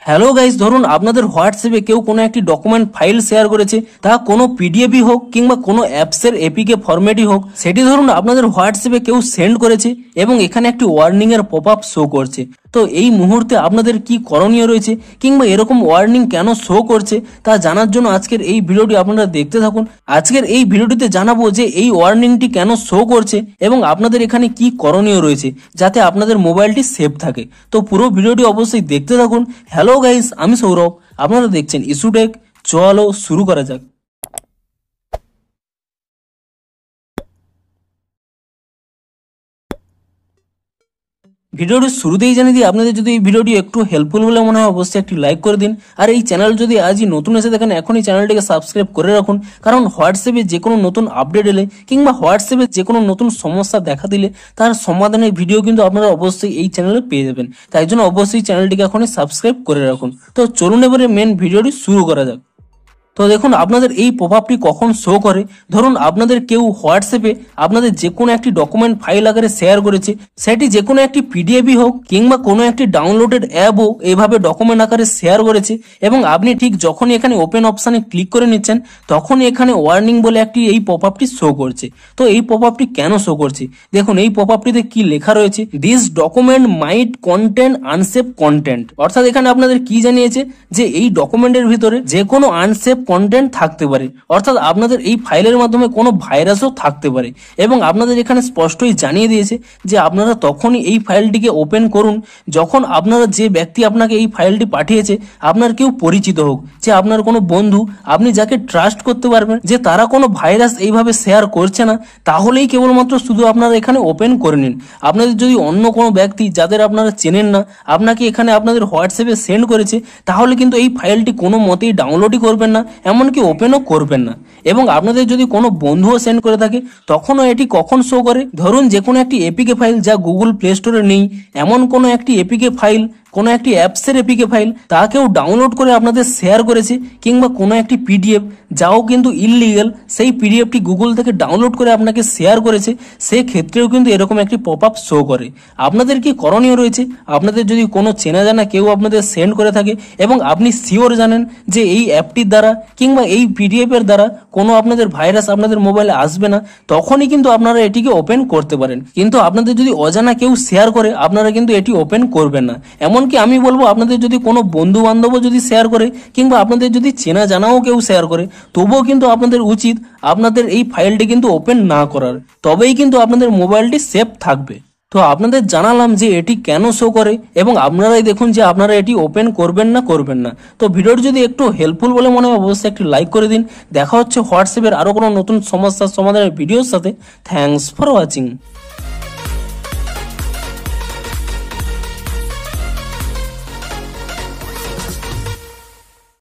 Hello guys, ধরুন আপনাদের হোয়াটসঅ্যাপে কেউ কোনো একটি ডকুমেন্ট ফাইল শেয়ার করেছে, তা কোনো পিডিএফই হোক কিংবা কোনো অ্যাপসের এপিকে ফরম্যাটই হোক, সেটি ধরুন আপনাদের হোয়াটসঅ্যাপে কেউ সেন্ড করেছে এবং এখানে একটি ওয়ার্নিং এর পপআপ শো করছে। তো এই মুহূর্তে আপনাদের কি করণীয় রয়েছে কিংবা এরকম ওয়ার্নিং কেন শো করছে তা জানার জন্য আজকের এই ভিডিওটি আপনারা দেখতে থাকুন। আজকের এই ভিডিওটিতে জানাবো যে এই ওয়ার্নিংটি কেন শো করছে এবং আপনাদের এখানে কি করণীয় রয়েছে যাতে আপনাদের মোবাইলটি সেফ থাকে। তো পুরো ভিডিওটি অবশ্যই দেখতে থাকুন। হ্যালো গাইস, আমি সৌরভ, আপনারা দেখছেন ইস্যুটেক। চলো শুরু করা যাক। ভিডিওটির শুরুতেই জানিয়ে দিই, আপনাদের যদি এই ভিডিওটি একটু হেল্পফুল বলে মনে হয় অবশ্যই একটি লাইক করে দিন। আর এই চ্যানেল যদি আজই নতুন এসে দেখেন, এখনই চ্যানেলটিকে সাবস্ক্রাইব করে রাখুন, কারণ হোয়াটসঅ্যাপে যে কোনো নতুন আপডেট এলে কিংবা হোয়াটসঅ্যাপে যে কোনো নতুন সমস্যা দেখা দিলে তার সমাধানের ভিডিও কিন্তু আপনারা অবশ্যই এই চ্যানেলে পেয়ে যাবেন। তাই জন্য অবশ্যই চ্যানেলটিকে এখনই সাবস্ক্রাইব করে রাখুন। তো চলুন এবারে মেন ভিডিওটি শুরু করা যাক। তো দেখুন আপনাদের এই পপআপটি কখন শো করে, ধরুন আপনাদের কেউ হোয়াটসঅ্যাপে আপনাদের যে কোনো একটি ডকুমেন্ট ফাইল আকারে শেয়ার করেছে, সেটি যে কোনো একটি পিডিএফই হোক কিংবা কোনো একটি ডাউনলোডেড অ্যাপও এইভাবে ডকুমেন্ট আকারে শেয়ার করেছে এবং আপনি ঠিক যখনই এখানে ওপেন অপশানে ক্লিক করে নিচ্ছেন তখনই এখানে ওয়ার্নিং বলে একটি এই পপআপটি শো করছে। তো এই পপআপটি কেন শো করছে দেখুন, এই পপআপটিতে কি লেখা রয়েছে, this document might content unsafe content. অর্থাৎ এখানে আপনাদের কি জানিয়েছে যে এই ডকুমেন্টের ভিতরে যে কোনো আনসেফ কন্টেন্ট থাকতে পারে, অর্থাৎ আপনাদের এই ফাইলের মাধ্যমে কোনো ভাইরাসও থাকতে পারে এবং আপনাদের এখানে স্পষ্টই জানিয়ে দিয়েছে যে আপনারা তখনই এই ফাইলটিকে ওপেন করুন যখন আপনারা যে ব্যক্তি আপনাকে এই ফাইলটি পাঠিয়েছে আপনার কেউ পরিচিত হোক, যে আপনার কোনো বন্ধু, আপনি যাকে ট্রাস্ট করতে পারবেন যে তারা কোনো ভাইরাস এইভাবে শেয়ার করছে না, তাহলেই কেবলমাত্র শুধু আপনারা এখানে ওপেন করে নিন। আপনাদের যদি অন্য কোনো ব্যক্তি যাদের আপনারা চেনেন না আপনাকে এখানে আপনাদের হোয়াটসঅ্যাপে সেন্ড করেছে, তাহলে কিন্তু এই ফাইলটি কোনো মতেই ডাউনলোডই করবেন না, এমনকি ওপেনও করবেন না। এবং আপনাদের যদি কোনো বন্ধুও সেন্ড করে থাকে তখনও এটি কখন শো করে, ধরুন যে কোনো একটি এপিকে ফাইল যা গুগল প্লে স্টোরে নেই, এমন কোনো একটি এপিকে ফাইল, কোনো একটি অ্যাপসের এপিকে ফাইল তা কেউ ডাউনলোড করে আপনাদের শেয়ার করেছে কিংবা কোনো একটি পিডিএফ যাও কিন্তু ইললিগাল, সেই পিডিএফটি গুগল থেকে ডাউনলোড করে আপনাকে শেয়ার করেছে, সেই ক্ষেত্রেও কিন্তু এরকম একটি পপআপ শো করে। আপনাদের কি করণীয় রয়েছে, আপনাদের যদি কোনো চেনা জানা কেউ আপনাদের সেন্ড করে থাকে এবং আপনি শিওর জানেন যে এই অ্যাপটির দ্বারা কিংবা এই পিডিএফ এর দ্বারা কোনো আপনাদের ভাইরাস আপনাদের মোবাইলে আসবে না, তখনই কিন্তু আপনারা এটিকে ওপেন করতে পারেন। কিন্তু আপনাদের যদি অজানা কেউ শেয়ার করে আপনারা কিন্তু এটি ওপেন করবেন না। এমনকি আমি বলবো আপনাদের যদি কোনো বন্ধু বান্ধবও যদি শেয়ার করে কিংবা আপনাদের যদি চেনা জানাও কেউ শেয়ার করে, তবুও কিন্তু আপনাদের উচিত আপনাদের এই ফাইলটি কিন্তু ওপেন না করার, তবেই কিন্তু আপনাদের মোবাইলটি সেফ থাকবে। তো আপনাদের জানালাম যে এটি কেন শো করে এবং আপনারাই দেখুন যে আপনারা এটি ওপেন করবেন না। তো ভিডিওটি যদি একটু হেল্পফুল বলে মনে হয় অবশ্যই একটি লাইক করে দিন। দেখা হচ্ছে হোয়াটসঅ্যাপের আরও কোনো নতুন সমস্যার সমাধানের ভিডিওর সাথে। Thanks for watching.